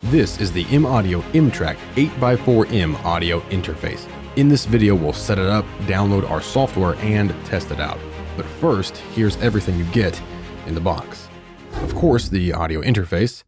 This is the M-Audio M-Track 8x4M audio interface. In this video, we'll set it up, download our software, and test it out. But first, here's everything you get in the box. Of course, the audio interface,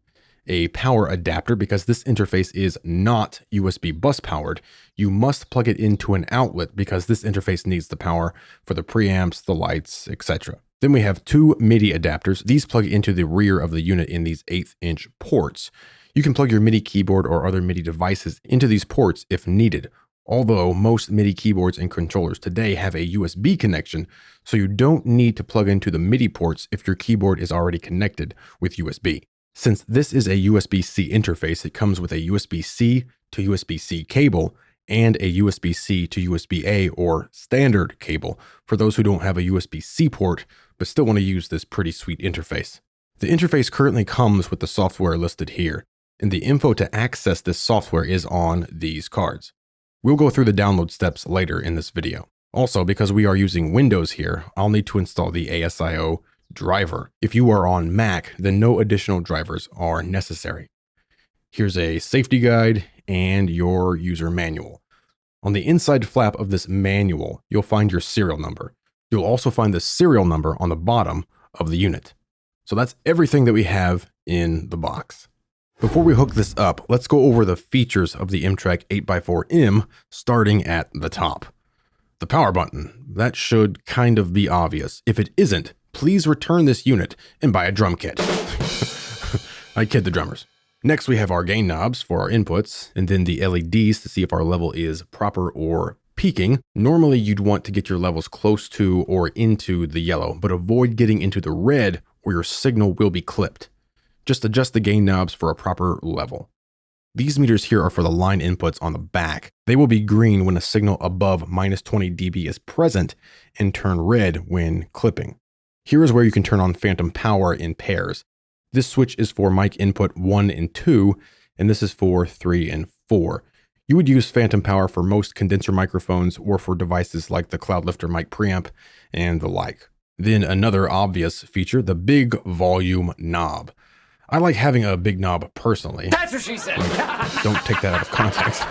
a power adapter because this interface is not USB bus powered. You must plug it into an outlet because this interface needs the power for the preamps, the lights, etc. Then we have two MIDI adapters. These plug into the rear of the unit in these 1/8" ports. You can plug your MIDI keyboard or other MIDI devices into these ports if needed. Although most MIDI keyboards and controllers today have a USB connection, so you don't need to plug into the MIDI ports if your keyboard is already connected with USB. Since this is a USB-C interface, it comes with a USB-C to USB-C cable and a USB-C to USB-A or standard cable for those who don't have a USB-C port but still want to use this pretty sweet interface. The interface currently comes with the software listed here, and the info to access this software is on these cards. We'll go through the download steps later in this video. Also, because we are using Windows here, I'll need to install the ASIO driver. If you are on Mac, then no additional drivers are necessary. Here's a safety guide and your user manual. On the inside flap of this manual, you'll find your serial number. You'll also find the serial number on the bottom of the unit. So that's everything that we have in the box. Before we hook this up, let's go over the features of the M-Track 8x4M, starting at the top. The power button. That should kind of be obvious. If it isn't, please return this unit and buy a drum kit. I kid the drummers. Next, we have our gain knobs for our inputs, and then the LEDs to see if our level is proper or peaking. Normally, you'd want to get your levels close to or into the yellow, but avoid getting into the red or your signal will be clipped. Just adjust the gain knobs for a proper level. These meters here are for the line inputs on the back. They will be green when a signal above -20 dB is present and turn red when clipping. Here is where you can turn on phantom power in pairs. This switch is for mic input 1 and 2, and this is for 3 and 4. You would use phantom power for most condenser microphones or for devices like the Cloudlifter mic preamp and the like. Then another obvious feature, the big volume knob. I like having a big knob personally. That's what she said. Don't take that out of context.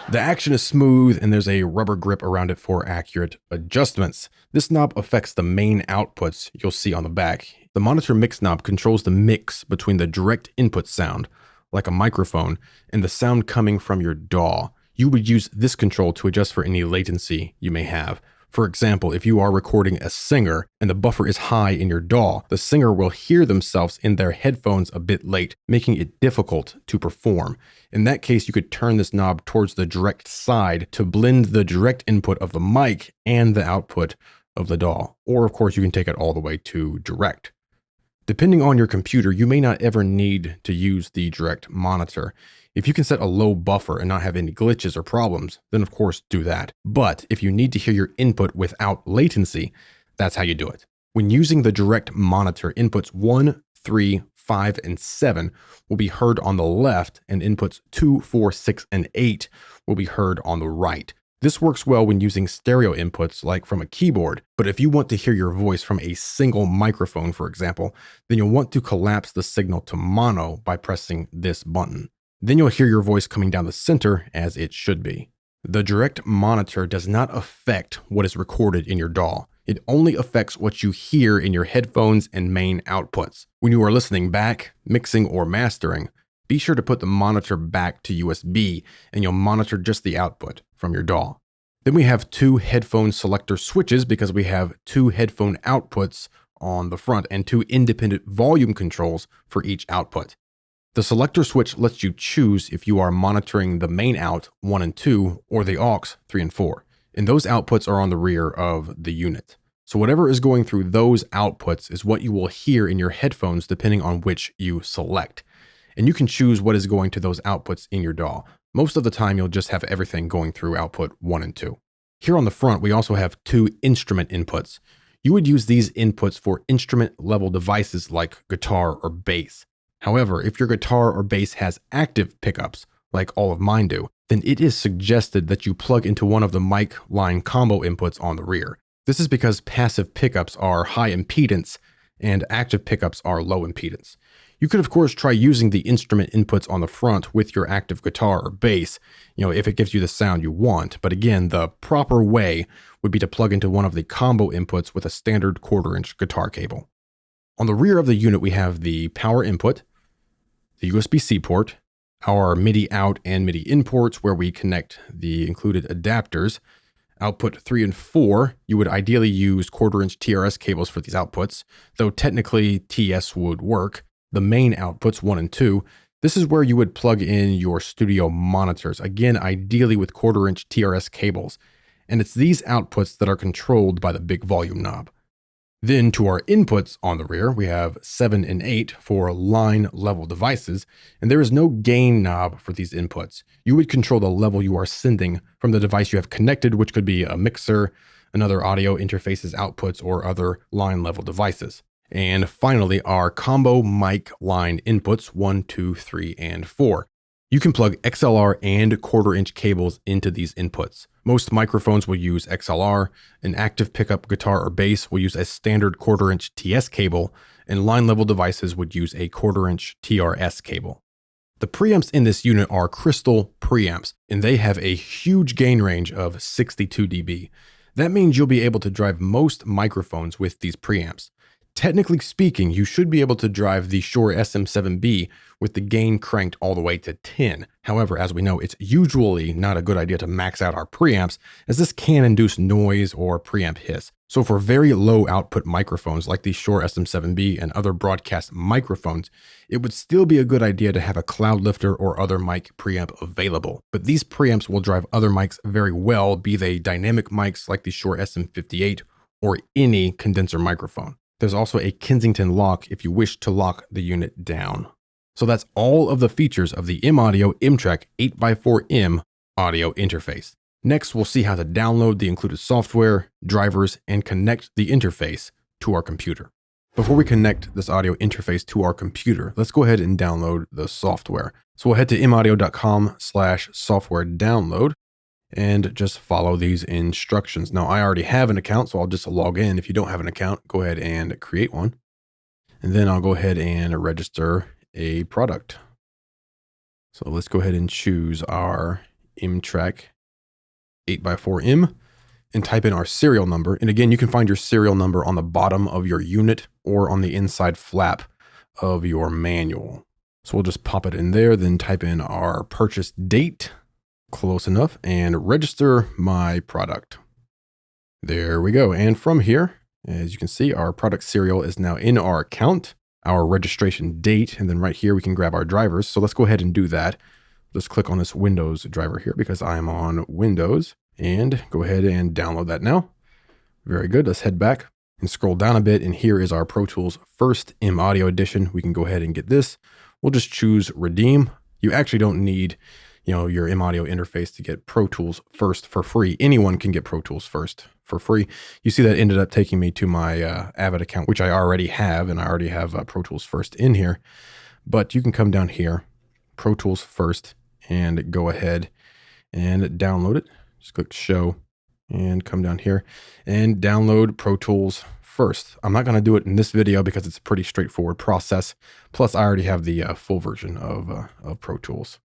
The action is smooth and there's a rubber grip around it for accurate adjustments. This knob affects the main outputs you'll see on the back. The monitor mix knob controls the mix between the direct input sound, like a microphone, and the sound coming from your DAW. You would use this control to adjust for any latency you may have. For example, if you are recording a singer and the buffer is high in your DAW, the singer will hear themselves in their headphones a bit late, making it difficult to perform. In that case, you could turn this knob towards the direct side to blend the direct input of the mic and the output of the DAW. Or of course, you can take it all the way to direct. Depending on your computer, you may not ever need to use the direct monitor. If you can set a low buffer and not have any glitches or problems, then of course do that. But if you need to hear your input without latency, that's how you do it. When using the direct monitor, inputs 1, 3, 5, and 7 will be heard on the left, and inputs 2, 4, 6, and 8 will be heard on the right. This works well when using stereo inputs like from a keyboard, but if you want to hear your voice from a single microphone, for example, then you'll want to collapse the signal to mono by pressing this button. Then you'll hear your voice coming down the center as it should be. The direct monitor does not affect what is recorded in your DAW. It only affects what you hear in your headphones and main outputs. When you are listening back, mixing, or mastering, be sure to put the monitor back to USB and you'll monitor just the output from your DAW. Then we have two headphone selector switches because we have two headphone outputs on the front and two independent volume controls for each output. The selector switch lets you choose if you are monitoring the main out 1 and 2 or the aux 3 and 4. And those outputs are on the rear of the unit. So whatever is going through those outputs is what you will hear in your headphones depending on which you select. And you can choose what is going to those outputs in your DAW. Most of the time you'll just have everything going through output 1 and 2. Here on the front we also have two instrument inputs. You would use these inputs for instrument level devices like guitar or bass. However, if your guitar or bass has active pickups, like all of mine do, then it is suggested that you plug into one of the mic line combo inputs on the rear. This is because passive pickups are high impedance and active pickups are low impedance. You could, of course, try using the instrument inputs on the front with your active guitar or bass, if it gives you the sound you want. But again, the proper way would be to plug into one of the combo inputs with a standard 1/4-inch guitar cable. On the rear of the unit, we have the power input, the USB-C port, our MIDI out and MIDI in ports where we connect the included adapters. Output 3 and 4, you would ideally use 1/4-inch TRS cables for these outputs, though technically TS would work. The main outputs 1 and 2, this is where you would plug in your studio monitors, again ideally with 1/4-inch TRS cables, and it's these outputs that are controlled by the big volume knob. Then to our inputs on the rear, we have 7 and 8 for line level devices, and there is no gain knob for these inputs. You would control the level you are sending from the device you have connected, which could be a mixer, another audio interfaces outputs, or other line level devices. And finally, our combo mic line inputs 1, 2, 3, and 4. You can plug XLR and 1/4-inch cables into these inputs. Most microphones will use XLR, an active pickup guitar or bass will use a standard 1/4-inch TS cable, and line level devices would use a 1/4-inch TRS cable. The preamps in this unit are crystal preamps, and they have a huge gain range of 62 dB. That means you'll be able to drive most microphones with these preamps. Technically speaking, you should be able to drive the Shure SM7B with the gain cranked all the way to 10. However, as we know, it's usually not a good idea to max out our preamps, as this can induce noise or preamp hiss. So for very low output microphones like the Shure SM7B and other broadcast microphones, it would still be a good idea to have a cloud lifter or other mic preamp available. But these preamps will drive other mics very well, be they dynamic mics like the Shure SM58 or any condenser microphone. There's also a Kensington lock if you wish to lock the unit down. So that's all of the features of the M-Audio M-Track 8x4M audio interface. Next, we'll see how to download the included software, drivers, and connect the interface to our computer. Before we connect this audio interface to our computer, let's go ahead and download the software. So we'll head to maudio.com/software download. And just follow these instructions. Now, I already have an account, so I'll just log in. If you don't have an account, go ahead and create one. And then I'll go ahead and register a product. So let's go ahead and choose our M-Track 8x4M and type in our serial number. And again, you can find your serial number on the bottom of your unit or on the inside flap of your manual. So we'll just pop it in there, then type in our purchase date. Close enough, and register my product. There we go. And from here, as you can see, our product serial is now in our account, our registration date, and then right here we can grab our drivers. So let's go ahead and do that. Let's click on this Windows driver here because I'm on Windows, and go ahead and download that now. Very good. Let's head back and scroll down a bit, and here is our Pro Tools First M-Audio Edition. We can go ahead and get this. We'll just choose Redeem. You actually don't need your M-Audio interface to get Pro Tools First for free. Anyone can get Pro Tools First for free. You see that ended up taking me to my Avid account, which I already have, and I already have Pro Tools First in here. But you can come down here, Pro Tools First, and go ahead and download it. Just click Show and come down here and download Pro Tools First. I'm not going to do it in this video because it's a pretty straightforward process. Plus, I already have the full version of Pro Tools.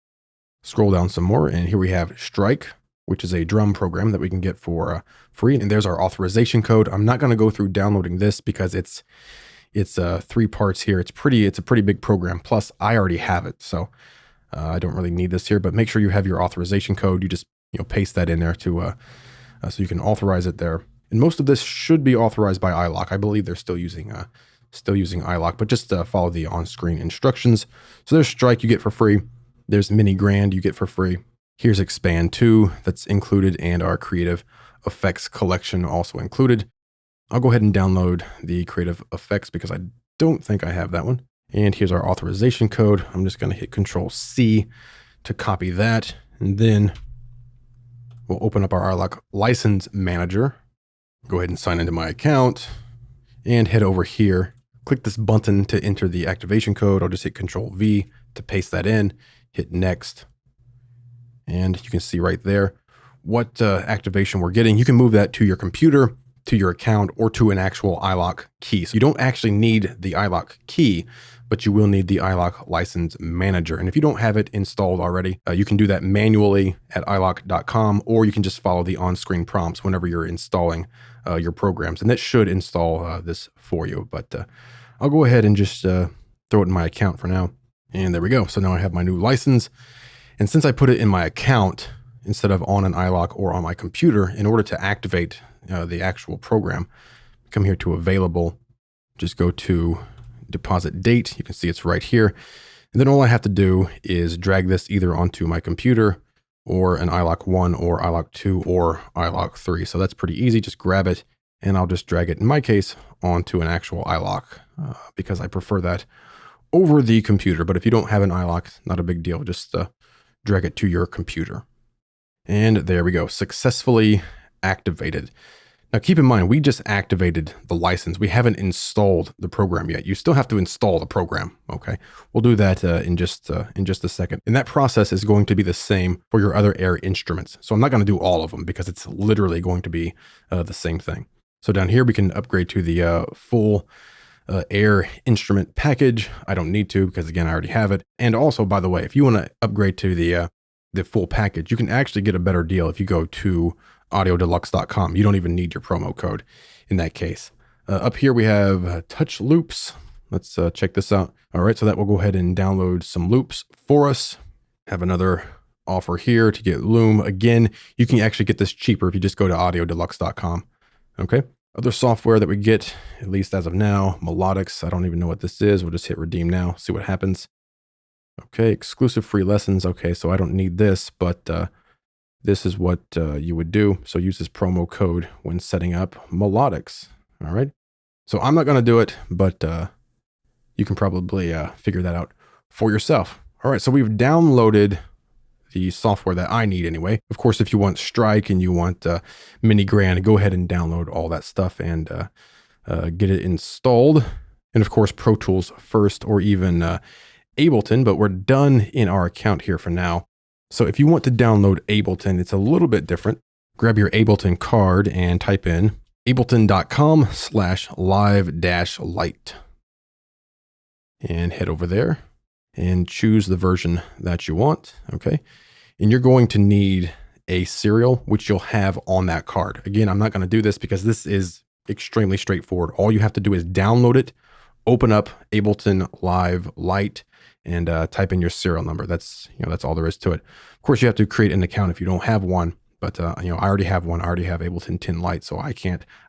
Scroll down some more, and here we have Strike, which is a drum program that we can get for free. And there's our authorization code. I'm not going to go through downloading this because it's 3 parts here. It's a pretty big program. Plus, I already have it, so I don't really need this here. But make sure you have your authorization code. You just paste that in there to so you can authorize it there. And most of this should be authorized by iLok. I believe they're still using iLok, but just follow the on-screen instructions. So there's Strike you get for free. There's Mini Grand you get for free. Here's Expand 2 that's included, and our Creative Effects collection also included. I'll go ahead and download the Creative Effects because I don't think I have that one. And here's our authorization code. I'm just going to hit Control-C to copy that. And then we'll open up our iLok License Manager. Go ahead and sign into my account and head over here. Click this button to enter the activation code. I'll just hit Control-V to paste that in. Hit Next. And you can see right there what activation we're getting. You can move that to your computer, to your account, or to an actual iLok key. So you don't actually need the iLok key, but you will need the iLok License Manager. And if you don't have it installed already, you can do that manually at iLok.com, or you can just follow the on-screen prompts whenever you're installing your programs. And that should install this for you. But I'll go ahead and just throw it in my account for now. And there we go. So now I have my new license. And since I put it in my account instead of on an iLok or on my computer, in order to activate the actual program, come here to available, just go to deposit date. You can see it's right here. And then all I have to do is drag this either onto my computer or an iLok 1 or iLok 2 or iLok 3. So that's pretty easy. Just grab it and I'll just drag it, in my case, onto an actual iLok because I prefer that over the computer. But if you don't have an iLok, not a big deal. Just drag it to your computer. And there we go, successfully activated. Now keep in mind, we just activated the license. We haven't installed the program yet. You still have to install the program, okay? We'll do that in just a second. And that process is going to be the same for your other Air instruments. So I'm not gonna do all of them because it's literally going to be the same thing. So down here, we can upgrade to the full Air instrument package. I don't need to because again, I already have it. And also, by the way, if you wanna upgrade to the full package, you can actually get a better deal if you go to audiodeluxe.com. You don't even need your promo code in that case. Up here we have touch loops. Let's check this out. All right, so that will go ahead and download some loops for us. Have another offer here to get Loom. Again, you can actually get this cheaper if you just go to audiodeluxe.com. Okay. Other software that we get, at least as of now, Melodics. I don't even know what this is. We'll just hit redeem now, see what happens. Okay, exclusive free lessons. Okay, so I don't need this, but this is what you would do. So use this promo code when setting up Melodics. All right. So I'm not going to do it, but you can probably figure that out for yourself. All right. So we've downloaded the software that I need anyway. Of course, if you want Strike and you want Mini Grand, go ahead and download all that stuff and get it installed. And of course, Pro Tools first, or even Ableton, but we're done in our account here for now. So if you want to download Ableton, it's a little bit different. Grab your Ableton card and type in ableton.com/live-light and head over there and choose the version that you want. Okay. And you're going to need a serial, which you'll have on that card. Again, I'm not going to do this because this is extremely straightforward. All you have to do is download it, open up Ableton Live Lite, and type in your serial number. That's all there is to it. Of course, you have to create an account if you don't have one, but I already have one. I already have Ableton 10 Lite, so I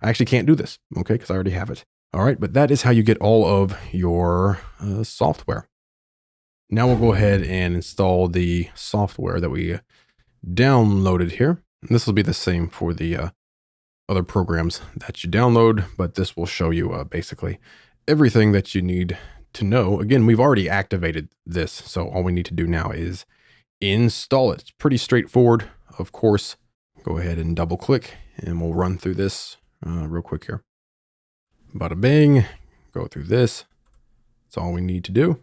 actually can't do this, okay, because I already have it. All right, but that is how you get all of your software. Now we'll go ahead and install the software that we downloaded here. And this will be the same for the other programs that you download, but this will show you basically everything that you need to know. Again, we've already activated this, so all we need to do now is install it. It's pretty straightforward. Of course, go ahead and double click and we'll run through this real quick here. Bada bing, go through this. That's all we need to do.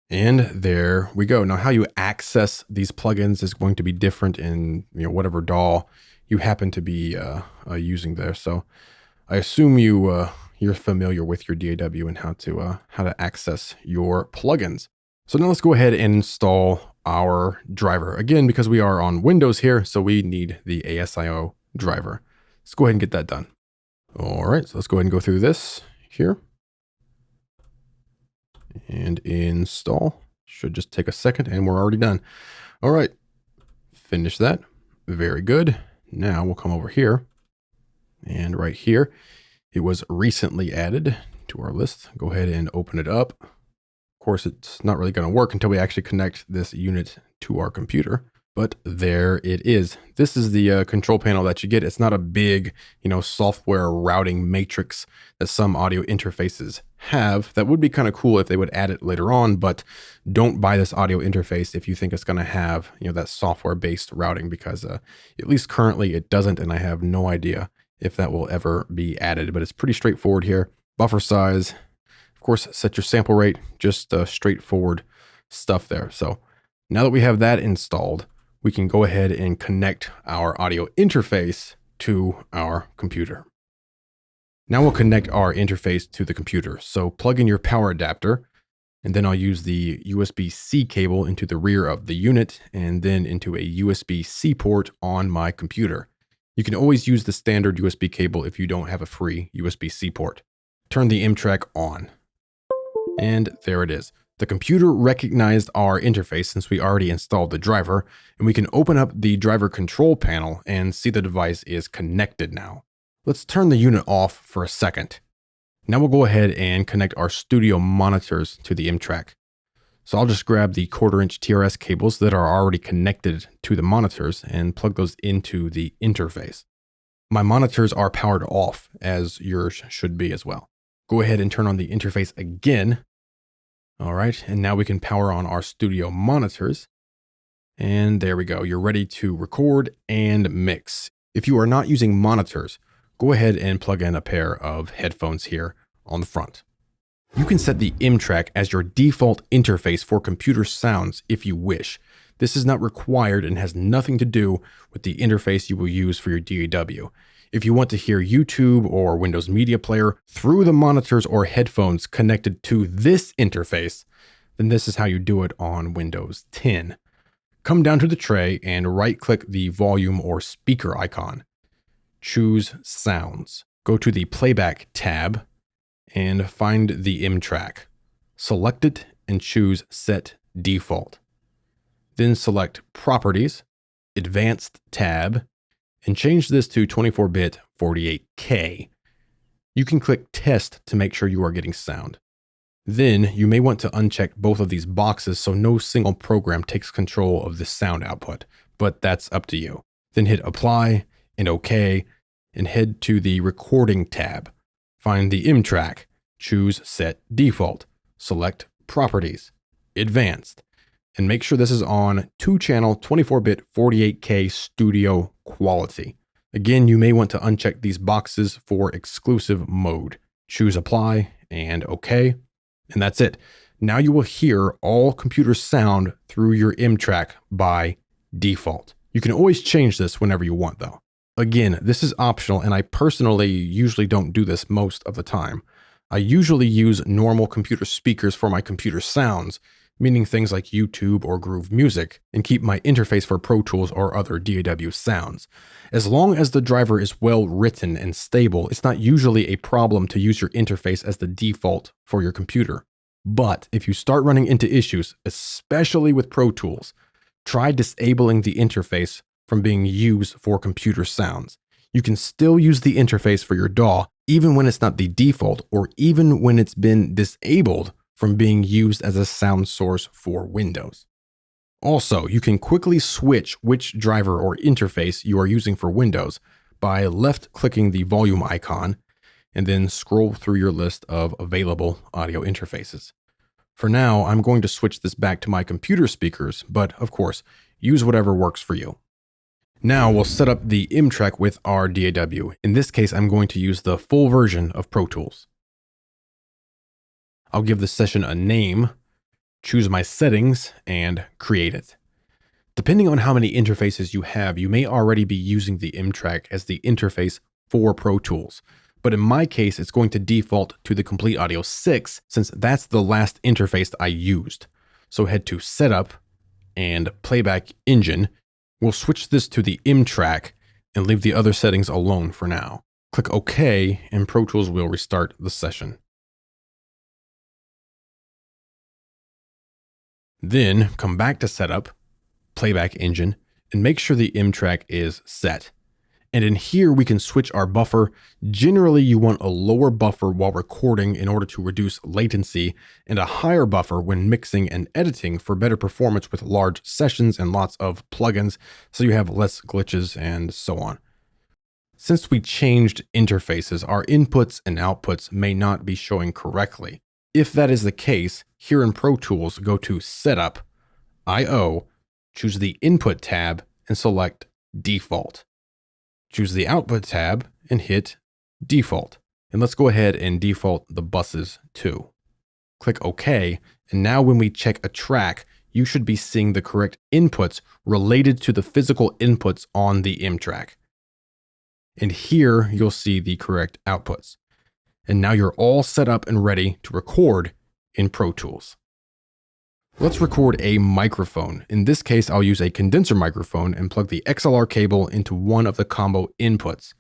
And there we go. Now how you access these plugins is going to be different in whatever DAW you happen to be using there. So I assume you're familiar with your DAW and how to access your plugins. So now let's go ahead and install our driver. Again, because we are on Windows here, so we need the ASIO driver. Let's go ahead and get that done. All right, so let's go ahead and go through this here. And install. Should just take a second and we're already done. All right, finish that. Very good. Now we'll come over here and right here, it was recently added to our list. Go ahead and open it up. Of course, it's not really going to work until we actually connect this unit to our computer, but there it is. This is the control panel that you get. It's not a big, software routing matrix that some audio interfaces have. That would be kind of cool if they would add it later on, but don't buy this audio interface if you think it's going to have, that software-based routing, because at least currently it doesn't, and I have no idea if that will ever be added, but it's pretty straightforward here. Buffer size, of course, set your sample rate, just straightforward stuff there. So now that we have that installed, we can go ahead and connect our audio interface to our computer. Now we'll connect our interface to the computer. So plug in your power adapter And then I'll use the USB-C cable into the rear of the unit and then into a USB-C port on my computer. You can always use the standard USB cable if you don't have a free USB-C port. Turn the M-Track on. And there it is. The computer recognized our interface since we already installed the driver, and we can open up the driver control panel and see the device is connected now. Let's turn the unit off for a second. Now we'll go ahead and connect our studio monitors to the M-Track. So I'll just grab the 1/4-inch TRS cables that are already connected to the monitors and plug those into the interface. My monitors are powered off, as yours should be as well. Go ahead and turn on the interface again. All right, and now we can power on our studio monitors. And there we go. You're ready to record and mix. If you are not using monitors, go ahead and plug in a pair of headphones here on the front. You can set the M-Track as your default interface for computer sounds if you wish. This is not required and has nothing to do with the interface you will use for your DAW. If you want to hear YouTube or Windows Media Player through the monitors or headphones connected to this interface, then this is how you do it on Windows 10. Come down to the tray and right-click the volume or speaker icon. Choose Sounds. Go to the Playback tab and find the M-Track. Select it and choose Set Default. Then select Properties, Advanced tab, and change this to 24-bit 48K. You can click Test to make sure you are getting sound. Then you may want to uncheck both of these boxes so no single program takes control of the sound output, but that's up to you. Then hit Apply and OK, and head to the Recording tab. Find the M-Track, choose Set Default, select Properties, Advanced, and make sure this is on 2-channel 24-bit 48K studio quality. Again, you may want to uncheck these boxes for exclusive mode. Choose Apply and OK, and that's it. Now you will hear all computer sound through your M-Track by default. You can always change this whenever you want though. Again, this is optional, and I personally usually don't do this most of the time. I usually use normal computer speakers for my computer sounds, meaning things like YouTube or Groove Music, and keep my interface for Pro Tools or other DAW sounds. As long as the driver is well written and stable, it's not usually a problem to use your interface as the default for your computer. But if you start running into issues, especially with Pro Tools, try disabling the interface from being used for computer sounds. You can still use the interface for your DAW even when it's not the default, or even when it's been disabled from being used as a sound source for Windows. Also, you can quickly switch which driver or interface you are using for Windows by left-clicking the volume icon and then scroll through your list of available audio interfaces. For now, I'm going to switch this back to my computer speakers, but of course, use whatever works for you. Now we'll set up the M-Track with our DAW. In this case, I'm going to use the full version of Pro Tools. I'll give the session a name, choose my settings, and create it. Depending on how many interfaces you have, you may already be using the M-Track as the interface for Pro Tools. But in my case, it's going to default to the Complete Audio 6 since that's the last interface I used. So head to Setup and Playback Engine. We'll switch this to the M-Track and leave the other settings alone for now. Click OK and Pro Tools will restart the session. Then come back to Setup, Playback Engine, and make sure the M-Track is set. And in here, we can switch our buffer. Generally, you want a lower buffer while recording in order to reduce latency, and a higher buffer when mixing and editing for better performance with large sessions and lots of plugins, so you have less glitches and so on. Since we changed interfaces, our inputs and outputs may not be showing correctly. If that is the case, here in Pro Tools, go to Setup, I/O, choose the Input tab, and select Default. Choose the Output tab and hit Default. And let's go ahead and default the buses too. Click OK, and now when we check a track, you should be seeing the correct inputs related to the physical inputs on the M-Track. And here you'll see the correct outputs. And now you're all set up and ready to record in Pro Tools. Let's record a microphone. In this case, I'll use a condenser microphone and plug the XLR cable into one of the combo inputs.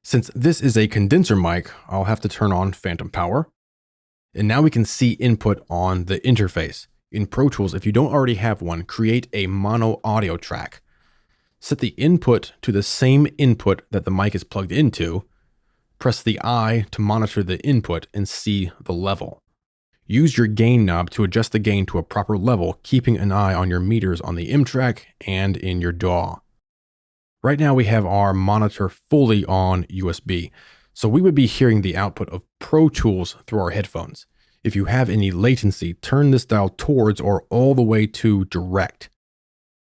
Since this is a condenser mic, I'll have to turn on phantom power. And now we can see input on the interface. In Pro Tools, if you don't already have one, create a mono audio track. Set the input to the same input that the mic is plugged into. Press the I to monitor the input and see the level. Use your gain knob to adjust the gain to a proper level, keeping an eye on your meters on the M track and in your DAW. Right now we have our monitor fully on USB, so we would be hearing the output of Pro Tools through our headphones. If you have any latency, turn this dial towards or all the way to direct.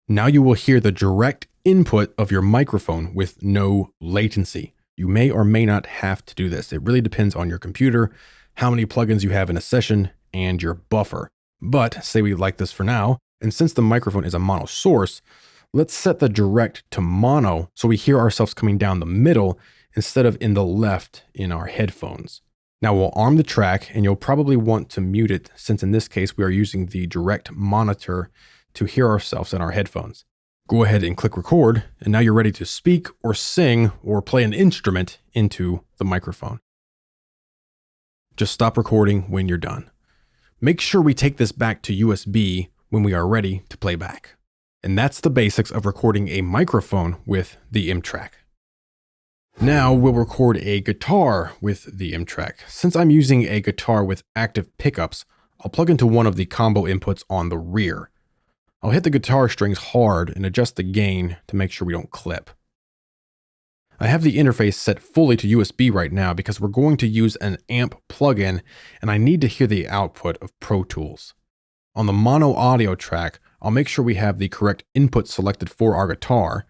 Now you will hear the direct input of your microphone with no latency. You may or may not have to do this. It really depends on your computer, how many plugins you have in a session, and your buffer. But say we like this for now, and since the microphone is a mono source, let's set the direct to mono so we hear ourselves coming down the middle instead of in the left in our headphones. Now we'll arm the track, and you'll probably want to mute it since in this case we are using the direct monitor to hear ourselves in our headphones. Go ahead and click record, and now you're ready to speak or sing or play an instrument into the microphone. Just stop recording when you're done. Make sure we take this back to USB when we are ready to play back. And that's the basics of recording a microphone with the M track. Now we'll record a guitar with the M track. Since I'm using a guitar with active pickups, I'll plug into one of the combo inputs on the rear. I'll hit the guitar strings hard and adjust the gain to make sure we don't clip. I have the interface set fully to USB right now because we're going to use an amp plugin and I need to hear the output of Pro Tools. On the mono audio track, I'll make sure we have the correct input selected for our guitar,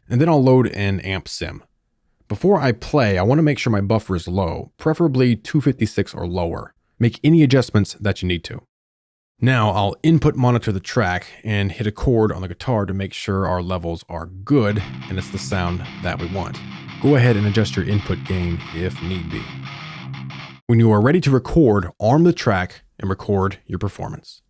and then I'll load an amp sim. Before I play, I want to make sure my buffer is low, preferably 256 or lower. Make any adjustments that you need to. Now I'll input monitor the track and hit a chord on the guitar to make sure our levels are good and it's the sound that we want. Go ahead and adjust your input gain if need be. When you are ready to record, arm the track and record your performance.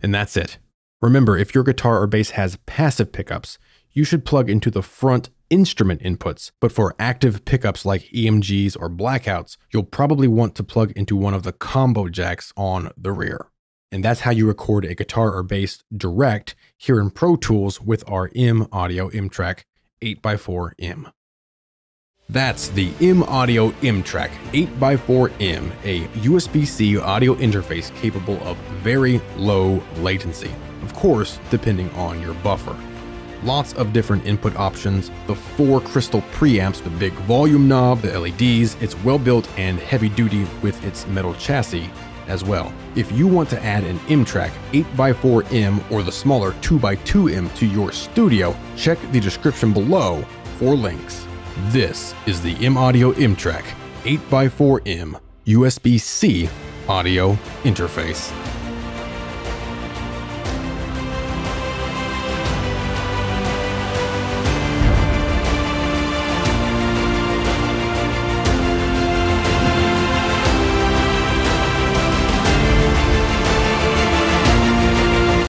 And that's it. Remember, if your guitar or bass has passive pickups, you should plug into the front instrument inputs, but for active pickups like EMGs or blackouts, you'll probably want to plug into one of the combo jacks on the rear. And that's how you record a guitar or bass direct here in Pro Tools with our M Audio M Track 8x4M. That's the M Audio M Track 8x4M, a USB-C audio interface capable of very low latency, of course, depending on your buffer. Lots of different input options, the 4 crystal preamps, the big volume knob, the LEDs, it's well built and heavy duty with its metal chassis as well. If you want to add an M Track 8x4M or the smaller 2x2M to your studio, check the description below for links. This is the M Audio M Track 8x4M USB-C audio interface.